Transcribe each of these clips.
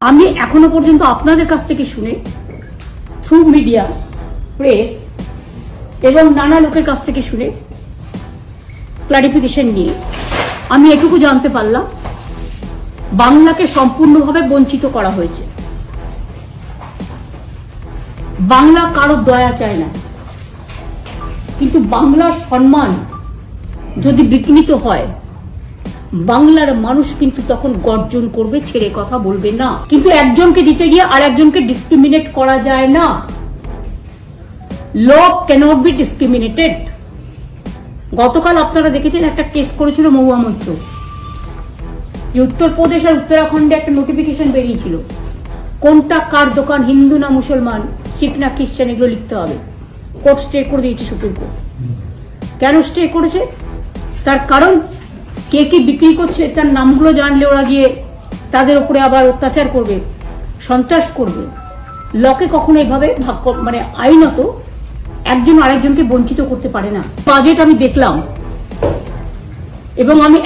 আমি এখনো পর্যন্ত আপনাদের কাছ থেকে শুনে থ্রু মিডিয়া, প্রেস এবং নানা লোকের কাছ থেকে শুনে ক্লারিফিকেশন নিয়ে আমি এটুকু জানতে পারলাম, বাংলাকে সম্পূর্ণভাবে বঞ্চিত করা হয়েছে। বাংলা কারো দয়া চায় না, কিন্তু বাংলার সম্মান যদি বিঘ্নিত হয়, বাংলার মানুষ কিন্তু তখন গর্জন করবে, ছেড়ে কথা বলবে না। কিন্তু একজনকে দিতে গিয়ে আর একজনকে ডিসক্রিমিনেট করা যায় না। ল ক্যানট বি ডিসক্রিমিনেটেড। গতকাল আপনারা দেখেছেন একটা কেস করেছিল মহুয়া মৈত্র, যে উত্তরপ্রদেশ আর উত্তরাখণ্ডে একটা নোটিফিকেশন বেরিয়েছিল কোনটা কার দোকান, হিন্দু না মুসলমান, শিখ না খ্রিস্টান, এগুলো লিখতে হবে। কোর্ট স্টে করে দিয়েছে সুপ্রিম কোর্ট। কেন স্টে করেছে? তার কারণ কে কি বিক্রি করছে তার নামগুলো জানলে ওরা গিয়ে তাদের উপরে আবার অত্যাচার করবে, সন্ত্রাস করবে। লকে কখনো এইভাবে মানে আইনত একজন আরেকজনকে বঞ্চিত করতে পারে না। বাজেট আমি দেখলাম এবং আমি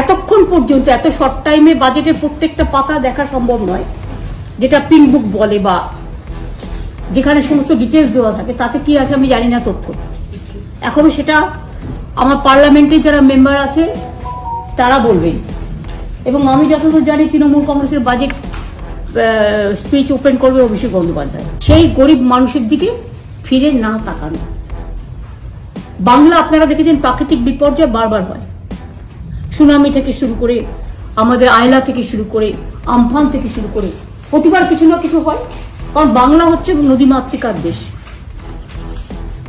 এতক্ষণ পর্যন্ত এত শর্ট টাইমে বাজেটের প্রত্যেকটা পাতা দেখা সম্ভব নয়, যেটা পিঙ্ক বুক বলে বা যেখানে সমস্ত ডিটেলস দেওয়া থাকে। তাতে কি আছে আমি জানি না তথ্য, এখনো সেটা আমার পার্লামেন্টে যারা মেম্বার আছে তারা বলবেন। এবং আমি যতদূর জানি তৃণমূল কংগ্রেসের বাজেট স্পিচ ওপেন করবে অভিষেক বন্দ্যোপাধ্যায়। সেই গরিব মানুষের দিকে ফিরে না তাকানো। বাংলা আপনারা দেখেছেন প্রাকৃতিক বিপর্যয় বারবার হয়, সুনামি থেকে শুরু করে আমাদের আয়লা থেকে শুরু করে আমফান থেকে শুরু করে প্রতিবার কিছু না কিছু হয়। কারণ বাংলা হচ্ছে নদীমাতৃকার দেশ।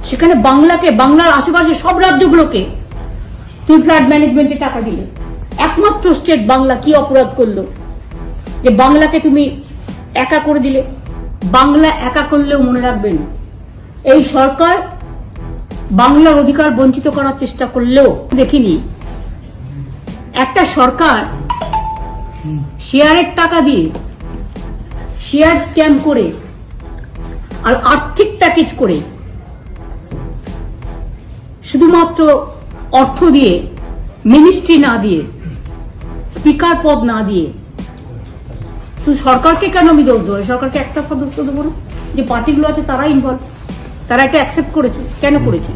সেখানে বাংলাকে, বাংলার আশেপাশে সব রাজ্যগুলোকে তুমি ফ্লাড ম্যানেজমেন্টে টাকা দিলে, একমাত্র স্টেট বাংলা কি অপরাধ করলো যে বাংলাকে তুমি একা করে দিলে? বাংলা একা করলেও মনে রাখবেন, এই সরকার বাংলার অধিকার বঞ্চিত করার চেষ্টা করলেও দেখিনি একটা সরকার শেয়ারের টাকা দিয়ে, শেয়ার স্ক্যাম করে আর আর্থিক প্যাকেজ করে, শুধুমাত্র অর্থ দিয়ে, মিনিস্ট্রি না দিয়ে, স্পিকার পদ না দিয়ে। তো সরকারকে কেন আমি দোষ দেবো? সরকারকে একটা দোষ দেবো না, যে পার্টিগুলো আছে তারা ইনভলভ, তারা এটা অ্যাকসেপ্ট করেছে। কেন করেছে?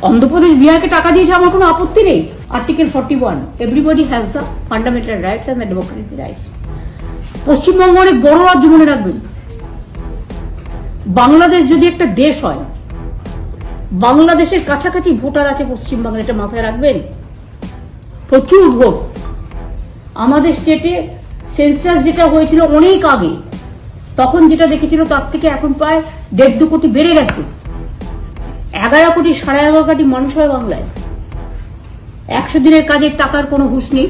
অন্ধ্রপ্রদেশ বিহারকে টাকা দিয়েছে, আমার কোনো আপত্তি নেই। Article 41, everybody has the fundamental rights and the Democratic rights. Paschimbanga অনেক বড় রাজ্য, মনে রাখবেন। বাংলাদেশ যদি একটা দেশ হয়, বাংলাদেশের কাছাকাছি ভোটার আছে পশ্চিমবঙ্গের, এটা মাথায় রাখবেন। প্রচুর ভোট। আমাদের স্টেটে সেন্সাস যেটা হয়েছিল অনেক আগে, তখন যেটা দেখেছিল তার থেকে এখন প্রায় 1.5-2 কোটি বেড়ে গেছে। 11 কোটি 11.5 কোটি মানুষ হয় বাংলায়। 100 দিনের কাজের টাকার কোনো হুঁশ নেই।